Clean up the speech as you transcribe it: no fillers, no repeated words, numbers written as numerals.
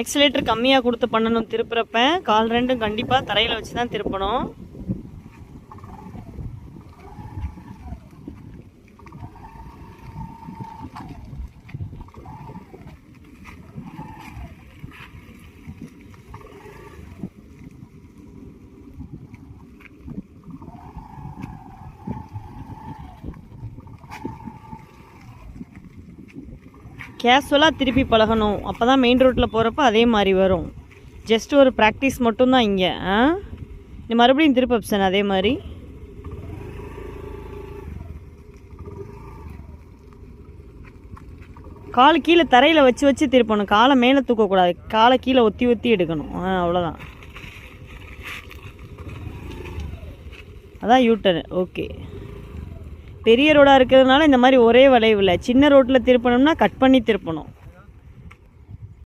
Oscillator கம்மியாக கொடுத்து பண்ணணும் திருப்புறப்ப. கால் ரெண்டும் கண்டிப்பாக தரையில் வச்சு தான் திருப்பணும். கேஷுவலாக திருப்பி பழகணும். அப்போ தான் மெயின் ரோட்டில் போகிறப்ப அதே மாதிரி வரும். ஜஸ்ட் ஒரு ப்ராக்டிஸ் மட்டும்தான் இங்கே. நீ மறுபடியும் திருப்ப ஆப்ஷன் அதே மாதிரி. கால் கீழே தரையில் வச்சு வச்சு திருப்பணும். காலை மேலே தூக்கக்கூடாது. காலை கீழே ஒத்தி ஒத்தி எடுக்கணும். அவ்வளோதான். அதான் யூட்டர்னு. ஓகே. பெரிய ரோடாக இருக்கிறதுனால இந்த மாதிரி ஒரே வளைவில். சின்ன ரோட்டில் திருப்பணும்னா கட் பண்ணி திருப்பணும்.